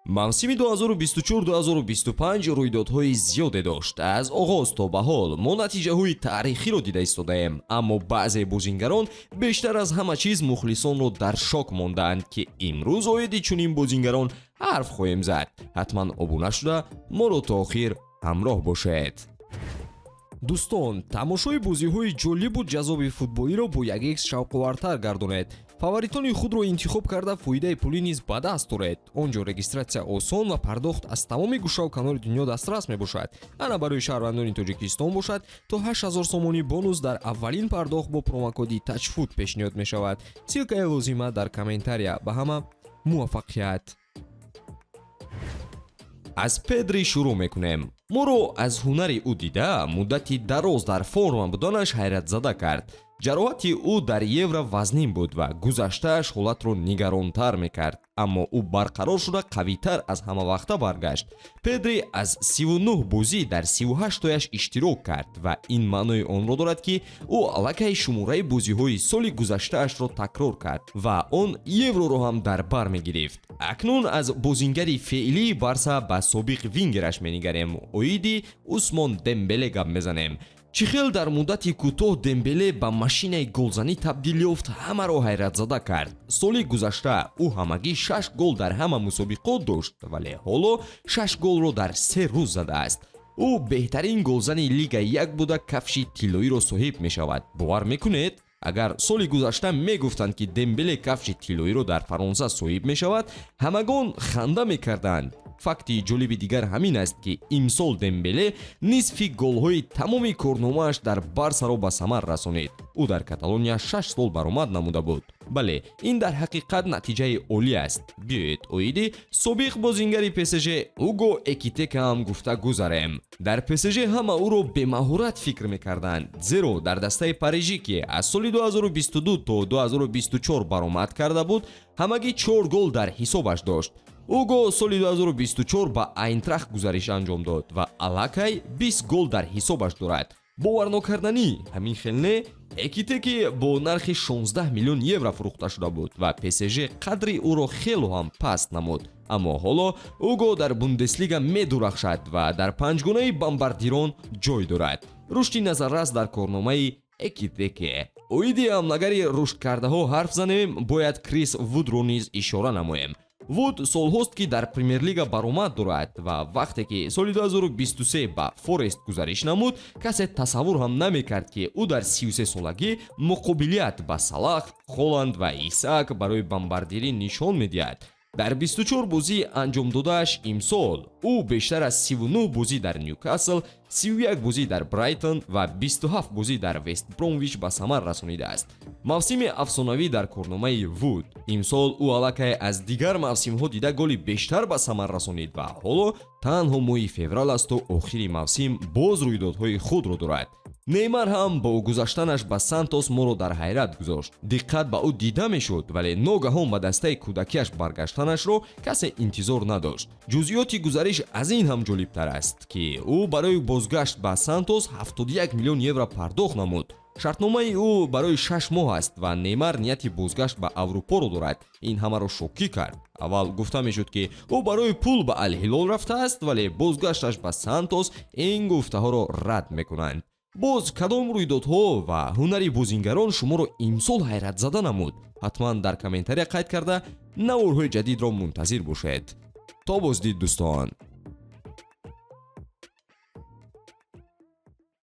мавсими 2024-2025 рӯйдодҳои зиёде дошт. Аз оғоз то ба ҳол мо натиҷаҳои таърихиро дида истодаем, аммо баъзе бозингарон бештар аз ҳама чиз мухлисонро дар шок мондаанд ки имрӯз оиди чунин бозингарон ҳарф хоҳем зад. ҳатман обуна шуда моро то охир ҳамроҳ бошед. дӯстон, тамошои бозиҳои ҷолибу ҷаззоби футболиро бо 1x шавқовартар гардонед. фаворитони худро интихоб карда фоидаи пулӣ низ ба даст оред. онҷо регистратсия осон ва пардохт аз тамоми гӯшаву канори дунё дастрас мебошад. ана барои шаҳрвандони тоҷикистон бошад то 8000 сомонӣ бонус дар аввалин пардохт бо промокоди тачфут пешниҳод мешавад. силкаи лозима дар комментария. ба ҳама муваффақият. аз Педри шурӯъ мекунем. моро аз ҳунари ӯ дида муддати дароз дар форма буданаш ҳайратзада кард. ҷароҳати ӯ дар евро вазнин буд ва гузаштааш ҳолатро нигаронтар мекард, аммо ӯ барқарор шуда қавитар аз ҳамавақта баргашт. Педри аз 39 бозӣ дар 38тояш иштирок кард ва ин маънои онро дорад ки ӯ аллакай шумораи бозиҳои соли гузаштаашро такрор кард ва он евроро ҳам дар бар мегирифт. акнун аз бозингари феълии барса ба собиқ вингераш менигарем. оиди Усмон Дембеле гап мезанем. чӣ хел дар муддати кӯтоҳ Дембеле ба машинаи голзанӣ табдил ёфт, ҳамаро ҳайратзада кард. соли гузашта ӯ ҳамагӣ 6 гол дар ҳама мусобиқот дошт, вале ҳоло 6 голро дар 3 рӯз задааст. ӯ беҳтарин голзани лига 1 буда Кафши Тиллоиро соҳиб мешавад. бовар мекунед? агар соли гузашта мегуфтанд ки Дембеле Кафши Тиллоиро дар Фаронса соҳиб мешавад, ҳамагон ханда мекарданд. факти ҷолиби дигар ҳамин аст ки имсол Дембеле нисфи голҳои тамоми корномааш дар Барсаро ба самар расонид. ӯ дар Каталония 6 сол баромад намуда буд. бале, ин дар ҳақиқат натиҷаи олӣ аст. биёед оиди собиқ бозингари ПСЖ Уго Экитека ҳам гуфта гузарем. дар ПСЖ ҳама ӯро бемаҳорат фикр мекарданд, зеро дар дастаи парижӣ ки аз соли 2022 то 2024 баромад карда буд, ҳамагӣ 4 гол дар ҳисобаш дошт. Уго соли 2024 ба Айнтрахт гузариш анҷом дод ва аллакай 20 гол дар ҳисобаш дорад. боварнокарданӣ ҳамин хел не? Экитеки бо нархи 16 миллион евро фурӯхта шуда буд ва ПСЖ қадри ӯро хело ҳам паст намуд. аммо ҳоло Уго дар Бундеслига медурахшад ва дар панҷгонаи бомбардирон ҷой дорад. рушди назаррас дар корномаи Экитеке. оиди амлагари рушдкардаҳо ҳарф занем, бояд Крис Вудро низ ишора намоем. Вуд солҳост ки дар Премер-лига баромад дорад ва вақте ки соли 2023 ба Форест гузариш намуд, касе тасаввур ҳам намекард ки ӯ дар 33 солагӣ муқобилият ба Салах, Холланд ва Исаак барои бомбардирӣ нишон медиҳад. дар 24 бозӣ анҷом додааш имсол ӯ бештар аз 39 бозӣ дар Ньюкасл, 31 бозӣ дар Брайтон ва 27 бозӣ дар Вест Бромвич ба самар расонидааст. мавсими афсонавӣ дар корномаи Вуд. имсол ӯ аллакай аз дигар мавсимҳо дида голи бештар ба самар расонид ва ҳоло танҳо моҳи феврал асту охири мавсим боз рӯйдодҳои худро дорад. Неймар ҳам бо гузаштанаш ба Сантос моро дар ҳайрат гузошт. диққат ба ӯ дида мешуд, вале ногаҳон ба дастаи кӯдакиаш баргаштанашро касе интизор надошт. ҷузъиёти гузариш аз ин ҳам ҷолибтар аст ки ӯ барои бозгашт ба Сантос 71 миллион евро пардохт намуд. шартномаи ӯ барои 6 моҳ аст ва Неймар нияти бозгашт ба Аврупоро дорад. ин ҳамаро шокӣ кард. аввал гуфта мешуд ки ӯ барои пул ба Ал-Ҳилол рафтааст, вале бозгашташ ба Сантос ин гуфтаҳоро рад мекунанд. боз кадом рӯйдодҳо ва ҳунари бозингарон шуморо имсол ҳайратзада намуд? ҳатман дар комментария қайд карда наворҳои ҷадидро мунтазир бошед. то боздид дӯстон.